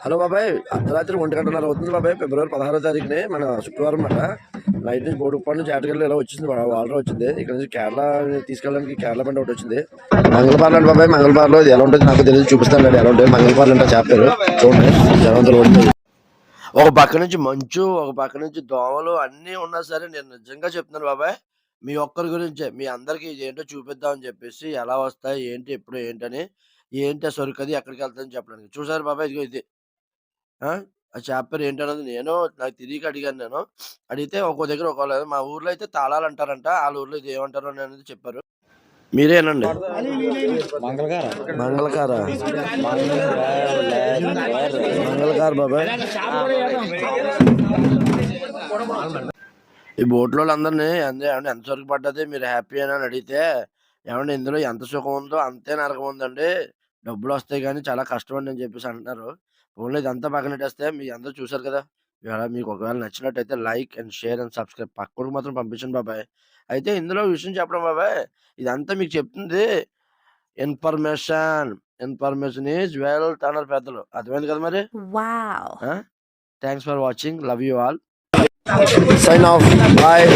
Hello బాబాయ్, అర్ధరాత్రి 1:30 అవుతుంది బాబాయ్. ఫిబ్రవరి 16వ తారీఖుని మన శుక్రవారం అన్నమాట. నైట్ నుంచి బోడుప్పటి నుంచి ఆటకెళ్ళి ఇలా వచ్చింది, వాటర్ వచ్చింది. ఇక్కడ నుంచి కేరళ తీసుకెళ్ళడానికి కేరళ బండి ఒకటి వచ్చింది. మంగళపార్లు అండి బాబాయ్. మంగళపార్లో ఇది ఎలా ఉంటుంది నాకు తెలియదు, చూపిస్తాను ఎలా ఉంటుంది. మంగళపార్లు అంటే చెప్పారు చూడండి, జనంతో ఉంటుంది. ఒక పక్క నుంచి మంచు, ఒక పక్క నుంచి దోమలు అన్నీ ఉన్నా సరే నేను నిజంగా చెప్తున్నాను బాబాయ్, మీ ఒక్కరి గురించే మీ అందరికీ ఇదేంటో చూపిద్దామని చెప్పేసి ఎలా వస్తాయి ఏంటి ఎప్పుడు ఏంటని, ఏంటి ఆ సరుకు అది ఎక్కడికి వెళ్తుందని చెప్పడానికి. చూసారు బాబాయ్, ఇదిగో ఇది. ఆ! ఆ చాప్టర్ ఏంటన్నది నేను నాకు తెలియక అడిగాను నేను. అడిగితే ఒక్కో దగ్గర ఒక్కోలా మా ఊర్లో అయితే తాళాలంటారంట. ఆళ్ళ ఊర్లో ఇది ఏమంటారో అనేది చెప్పారు. మీరేనండి. మంగళగార మంగళకార. మంగళకార బాబాయ్. ఈ బోట్‌లోళ్ళందరిని ఏవండీ ఎంత సరుకు పడ్డది? మీరు హ్యాపీయేనా అని అడిగితే, ఏవండీ ఇందులో ఎంత సుఖం ఉందో అంతే నరకం ఉందండి. డబ్బులొస్తాయి గానీ చాలా కష్టమండి అని చెప్పేసి అంటున్నారు. పోన్లే ఇదంతా పక్కనెట్టేస్తే మీ అందరూ చూసారు కదా! ఇవాళ మీకు ఒకవేళ నచ్చినట్టయితే like and share and subscribe పక్కోడికి మాత్రం పంపించండి బాబాయ్. అయితే ఇందులో విషయం చెప్పడం బాబాయ్, ఇదంతా మీకు చెప్తుంది ఇన్ఫర్మేషన్. ఇన్ఫర్మేషన్ ఈజ్ వెల్త్ అన్నారు పెద్దలు. అర్థమైంది కదా మరి? Wow. ఆ! Thanks for watching. Love you all. Sign off. Bye.